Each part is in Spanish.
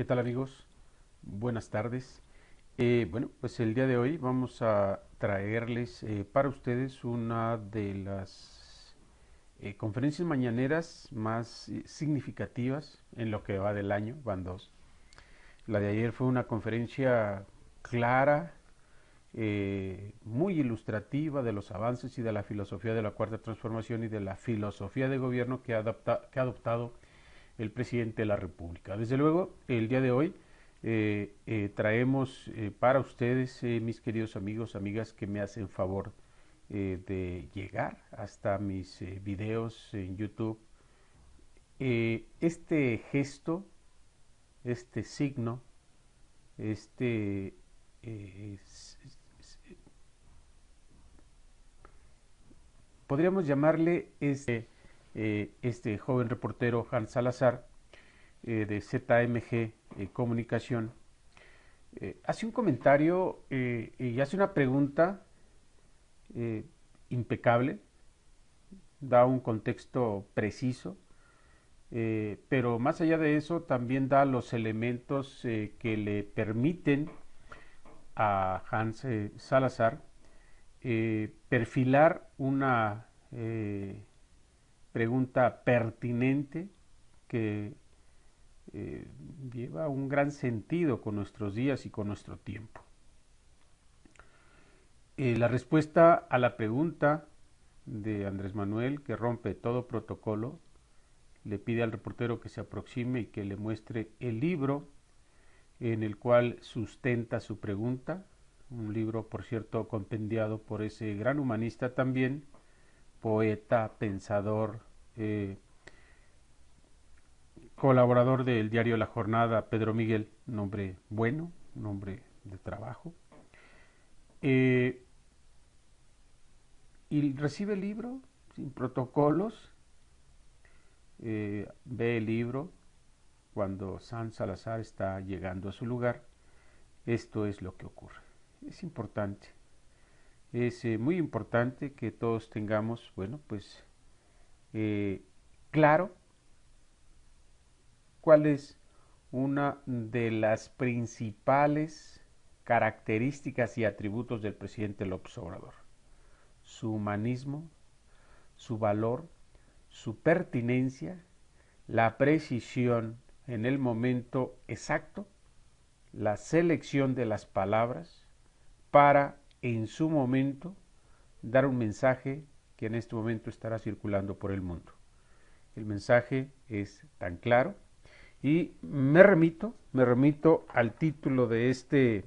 ¿Qué tal amigos? Buenas tardes. Bueno, pues el día de hoy vamos a traerles para ustedes una de las conferencias mañaneras más significativas en lo que va del año, van dos. La de ayer fue una conferencia clara, muy ilustrativa de los avances y de la filosofía de la Cuarta Transformación y de la filosofía de gobierno que ha adoptado el presidente de la República. Desde luego, el día de hoy traemos para ustedes, mis queridos amigos, amigas que me hacen favor de llegar hasta mis videos en YouTube, este gesto, este signo, este eh, podríamos llamarle este joven reportero Hans Salazar de ZMG Comunicación, hace un comentario y hace una pregunta eh, impecable, da un contexto preciso, pero más allá de eso también da los elementos que le permiten a Hans Salazar perfilar una pregunta pertinente que eh, lleva un gran sentido con nuestros días y con nuestro tiempo. La respuesta a la pregunta de Andrés Manuel, que rompe todo protocolo, le pide al reportero que se aproxime y que le muestre el libro en el cual sustenta su pregunta, un libro, por cierto, compendiado por ese gran humanista también, poeta, pensador, colaborador del diario La Jornada, Pedro Miguel, un hombre bueno, un hombre de trabajo. Eh, y recibe el libro sin protocolos, ve el libro cuando San Salazar está llegando a su lugar. Esto es lo que ocurre. Es importante, es muy importante que todos tengamos, bueno, pues eh, claro cuál es una de las principales características y atributos del presidente López Obrador: su humanismo, su valor, su pertinencia, la precisión en el momento exacto, la selección de las palabras para en su momento dar un mensaje que en este momento estará circulando por el mundo. El mensaje es tan claro y me remito al título de esta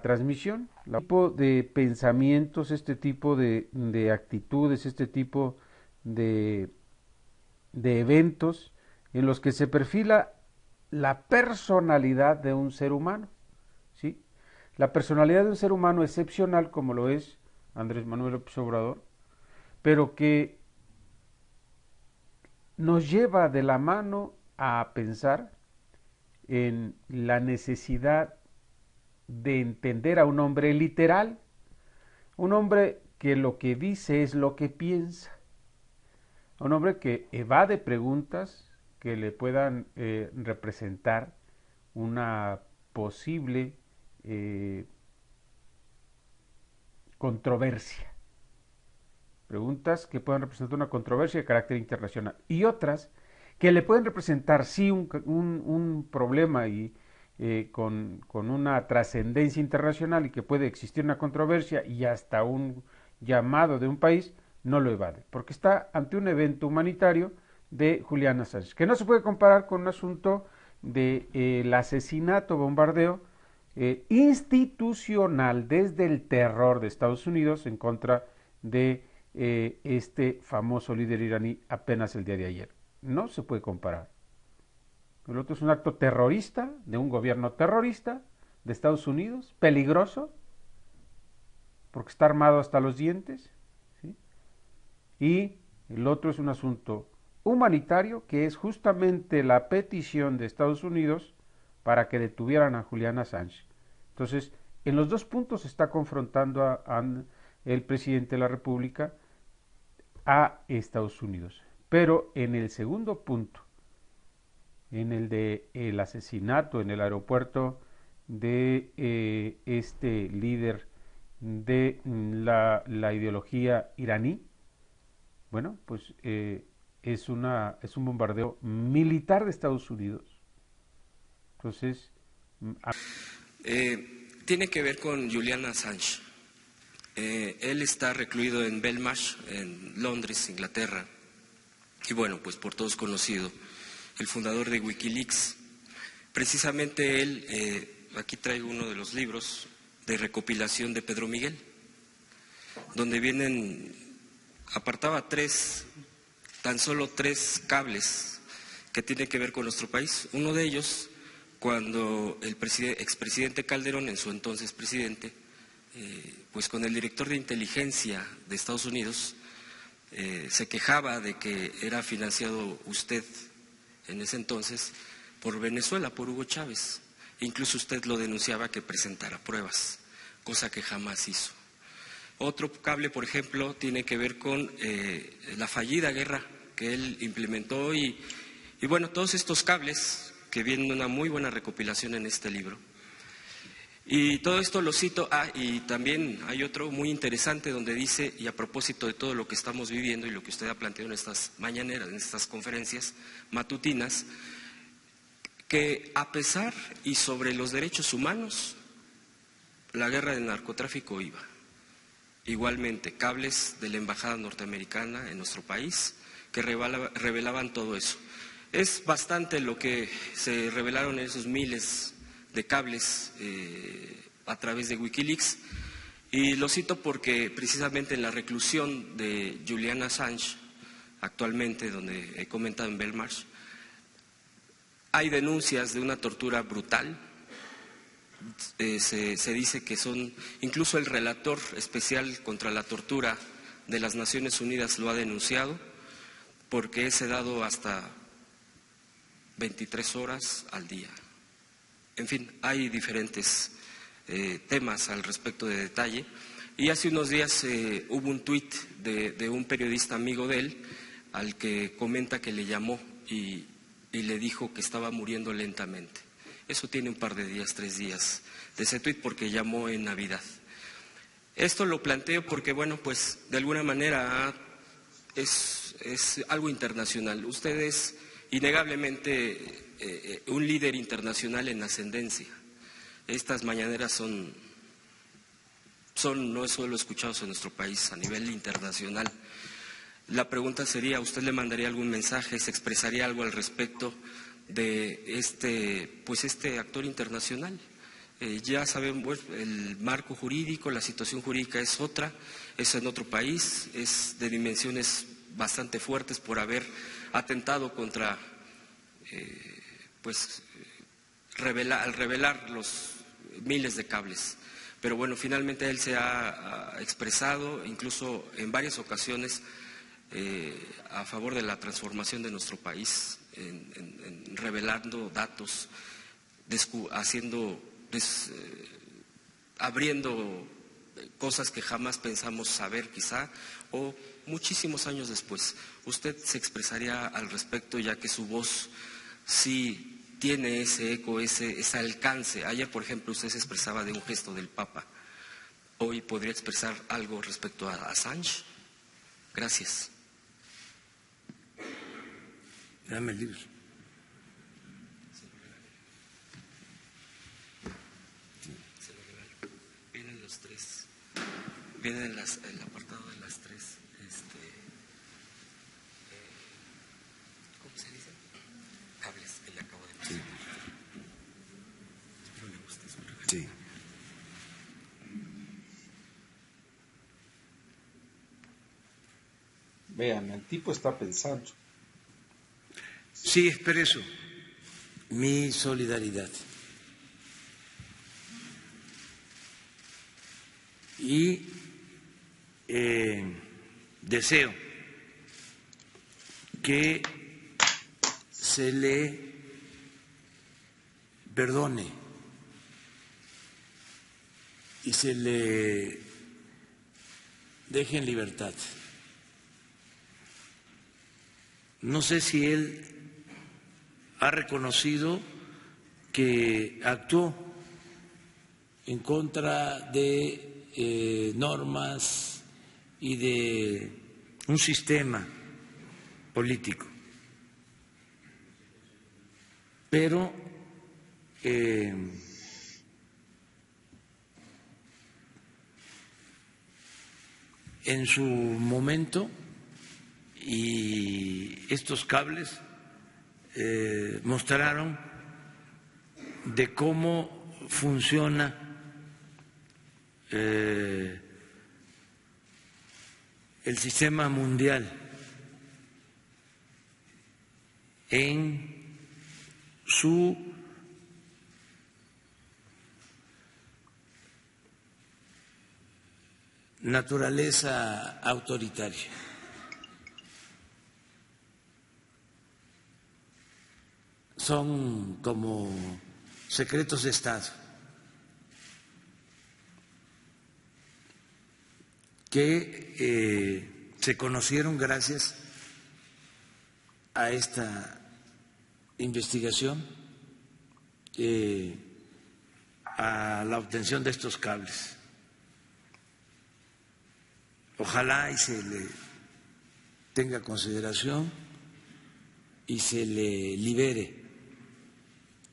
transmisión, este tipo de pensamientos, este tipo de actitudes, este tipo de, de eventos en los que se perfila la personalidad de un ser humano, ¿sí? La personalidad de un ser humano excepcional como lo es Andrés Manuel López Obrador, pero que nos lleva de la mano a pensar en la necesidad de entender a un hombre literal, un hombre que lo que dice es lo que piensa, un hombre que evade preguntas que le puedan representar una posible controversia, preguntas que puedan representar una controversia de carácter internacional y otras que le pueden representar sí un problema y con una trascendencia internacional y que puede existir una controversia y hasta un llamado de un país, no lo evade, porque está ante un evento humanitario de Julián Assange, que no se puede comparar con un asunto de el asesinato, bombardeo institucional desde el terror de Estados Unidos en contra de este famoso líder iraní apenas el día de ayer. No se puede comparar. El otro es un acto terrorista de un gobierno terrorista de Estados Unidos, peligroso, porque está armado hasta los dientes, ¿sí? Y el otro es un asunto humanitario, que es justamente la petición de Estados Unidos para que detuvieran a Julián Assange. Entonces, en los dos puntos está confrontando a el presidente de la República a Estados Unidos. Pero en el segundo punto, en el de el asesinato en el aeropuerto de este líder de la ideología iraní. Bueno, pues es un bombardeo militar de Estados Unidos. Entonces, tiene que ver con Julian Assange. Él está recluido en Belmarsh, en Londres, Inglaterra. Y bueno, pues por todos conocido, el fundador de Wikileaks. Precisamente él, aquí traigo uno de los libros de recopilación de Pedro Miguel, donde apartaba tan solo tres cables que tienen que ver con nuestro país. Uno de ellos, cuando el expresidente Calderón, en su entonces presidente, pues con el director de inteligencia de Estados Unidos, se quejaba de que era financiado usted en ese entonces por Venezuela, por Hugo Chávez. Incluso usted lo denunciaba que presentara pruebas, cosa que jamás hizo. Otro cable, por ejemplo, tiene que ver con la fallida guerra que él implementó y bueno, todos estos cables que vienen una muy buena recopilación en este libro. Y todo esto lo cito, y también hay otro muy interesante donde dice, y a propósito de todo lo que estamos viviendo y lo que usted ha planteado en estas mañaneras, en estas conferencias matutinas, que a pesar y sobre los derechos humanos, la guerra del narcotráfico iba. Igualmente, cables de la embajada norteamericana en nuestro país que revelaban todo eso. Es bastante lo que se revelaron en esos miles de cables a través de Wikileaks, y lo cito porque precisamente en la reclusión de Julian Assange, actualmente donde he comentado en Belmarsh, hay denuncias de una tortura brutal. Se dice que incluso el relator especial contra la tortura de las Naciones Unidas lo ha denunciado, porque es sedado hasta 23 horas al día. En fin, hay diferentes temas al respecto de detalle. Y hace unos días hubo un tuit de un periodista amigo de él, al que comenta que le llamó y le dijo que estaba muriendo lentamente. Eso tiene un par de días, 3 días de ese tuit, porque llamó en Navidad. Esto lo planteo porque, bueno, pues de alguna manera es algo internacional. Usted es innegablemente un líder internacional en ascendencia. Estas mañaneras no solo escuchados en nuestro país, a nivel internacional. La pregunta sería, ¿usted le mandaría algún mensaje, se expresaría algo al respecto de este actor internacional? Ya saben, bueno, el marco jurídico, la situación jurídica es otra, es en otro país, es de dimensiones bastante fuertes por haber atentado contra, al revelar los miles de cables. Pero bueno, finalmente él se ha expresado, incluso en varias ocasiones, a favor de la transformación de nuestro país, en revelando datos, abriendo cosas que jamás pensamos saber quizá, o muchísimos años después. ¿Usted se expresaría al respecto, ya que su voz sí tiene ese eco, ese alcance? Ayer, por ejemplo, usted se expresaba de un gesto del Papa. ¿Hoy podría expresar algo respecto a Assange? Gracias. Dame el libro. Vienen los tres. Vienen el apartado de las tres. ¿Cómo se dice? Cables que le acabo de decir. Espero le guste su regalo. Sí. Vean, el tipo está pensando. Sí, expreso mi solidaridad y deseo que se le perdone y se le deje en libertad. No sé si él ha reconocido que actuó en contra de normas y de un sistema político, pero en su momento, y estos cables mostraron de cómo funciona el sistema mundial en su naturaleza autoritaria. Son como secretos de Estado que se conocieron gracias a esta investigación, a la obtención de estos cables. Ojalá y se le tenga consideración y se le libere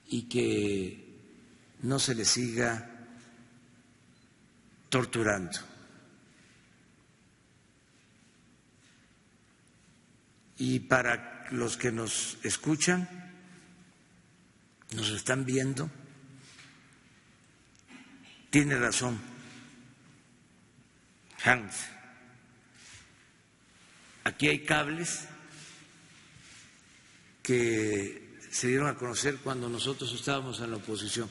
y que no se le siga torturando. Y para los que nos escuchan, nos están viendo, tiene razón Hans. Aquí hay cables que se dieron a conocer cuando nosotros estábamos en la oposición,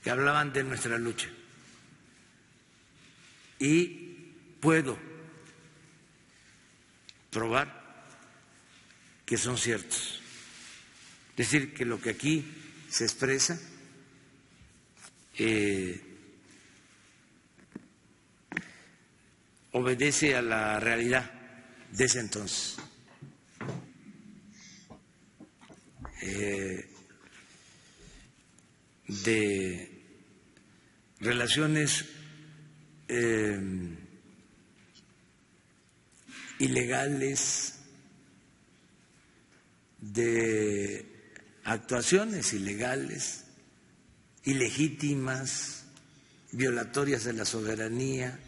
que hablaban de nuestra lucha. Y puedo probar que son ciertos. Es decir, que lo que aquí se expresa obedece a la realidad de ese entonces. De relaciones ilegales, de actuaciones ilegales, ilegítimas, violatorias de la soberanía,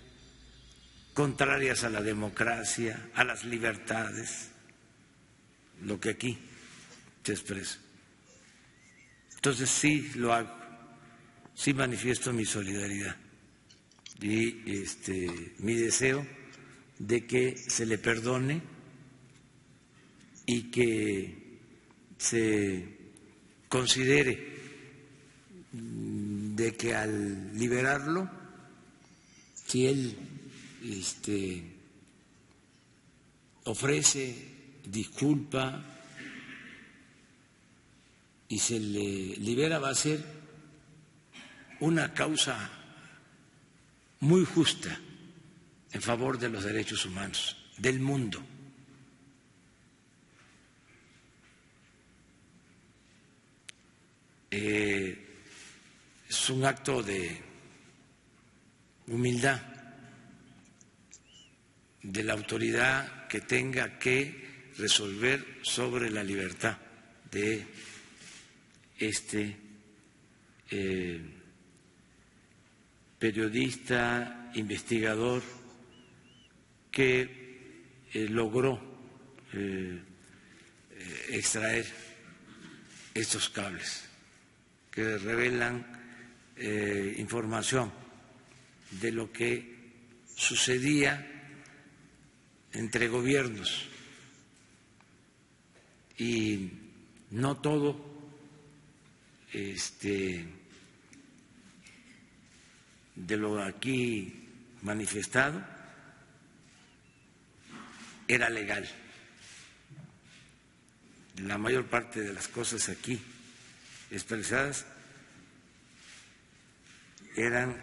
contrarias a la democracia, a las libertades, lo que aquí se expresa. Entonces sí lo hago, sí manifiesto mi solidaridad y mi deseo de que se le perdone y que se considere de que al liberarlo, si él ofrece disculpa y se le libera, va a ser una causa muy justa en favor de los derechos humanos del mundo. Es un acto de humildad de la autoridad que tenga que resolver sobre la libertad de periodista, investigador que logró extraer estos cables que revelan información de lo que sucedía entre gobiernos, y no todo de lo aquí manifestado era legal. La mayor parte de las cosas aquí expresadas eran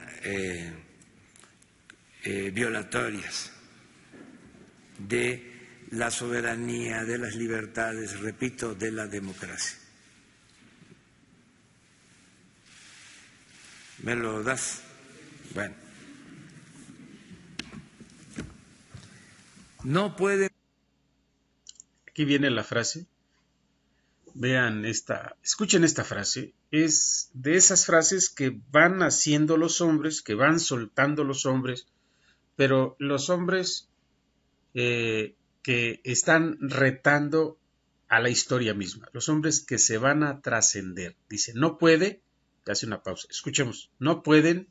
violatorias de la soberanía, de las libertades, repito, de la democracia. ¿Me lo das? Bueno. No puede. Aquí viene la frase. Vean escuchen esta frase. Es de esas frases que van haciendo los hombres, que van soltando los hombres, pero los hombres que están retando a la historia misma, los hombres que se van a trascender. Dice, no puede, hace una pausa, escuchemos, no puede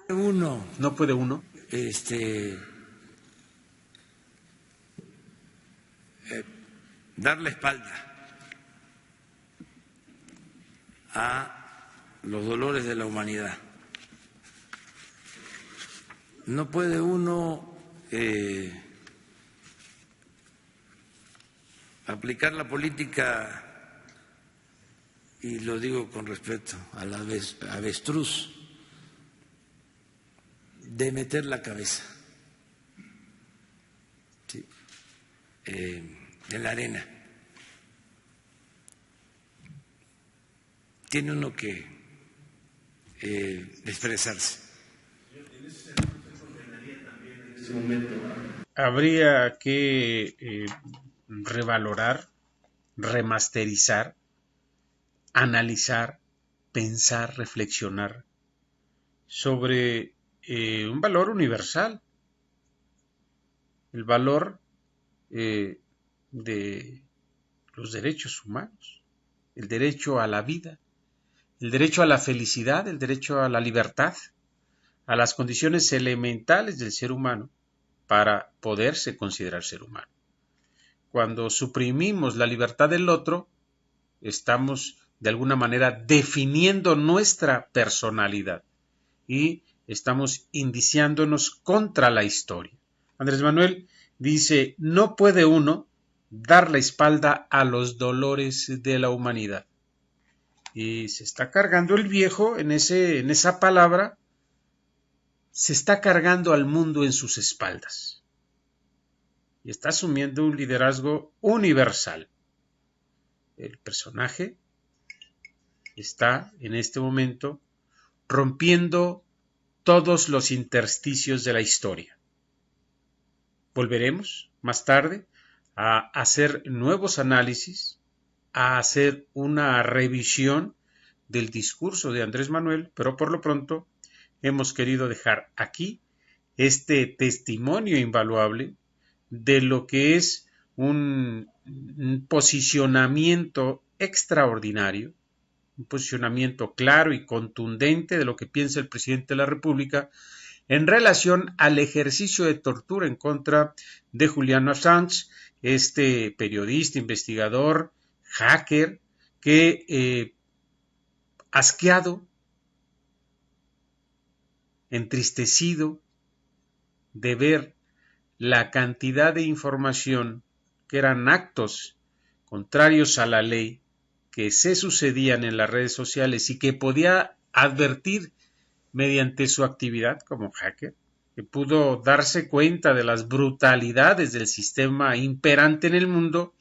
uno dar la espalda a los dolores de la humanidad. No puede uno aplicar la política, y lo digo con respeto al avestruz, de meter la cabeza, ¿sí?, en la arena. Tiene uno que expresarse. Habría que revalorar, remasterizar, analizar, pensar, reflexionar sobre un valor universal, el valor de los derechos humanos, el derecho a la vida, el derecho a la felicidad, el derecho a la libertad, a las condiciones elementales del ser humano para poderse considerar ser humano. Cuando suprimimos la libertad del otro, estamos de alguna manera definiendo nuestra personalidad y estamos indiciándonos contra la historia. Andrés Manuel dice, no puede uno dar la espalda a los dolores de la humanidad. Y se está cargando el viejo en esa palabra, se está cargando al mundo en sus espaldas. Y está asumiendo un liderazgo universal. El personaje está en este momento rompiendo todos los intersticios de la historia. Volveremos más tarde a hacer nuevos análisis, a hacer una revisión del discurso de Andrés Manuel, pero por lo pronto hemos querido dejar aquí este testimonio invaluable de lo que es un posicionamiento extraordinario, un posicionamiento claro y contundente de lo que piensa el presidente de la República en relación al ejercicio de tortura en contra de Julian Assange, este periodista, investigador, hacker, que asqueado, entristecido de ver la cantidad de información que eran actos contrarios a la ley que se sucedían en las redes sociales y que podía advertir mediante su actividad como hacker, que pudo darse cuenta de las brutalidades del sistema imperante en el mundo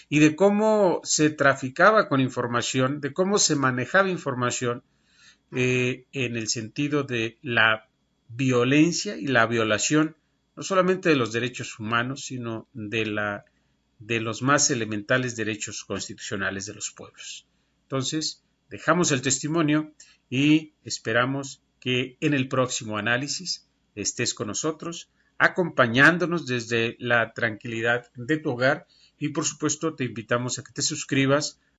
y de cómo se traficaba con información, de cómo se manejaba información en el sentido de la violencia y la violación no solamente de los derechos humanos, sino de los más elementales derechos constitucionales de los pueblos. Entonces, dejamos el testimonio y esperamos que en el próximo análisis estés con nosotros, acompañándonos desde la tranquilidad de tu hogar y por supuesto te invitamos a que te suscribas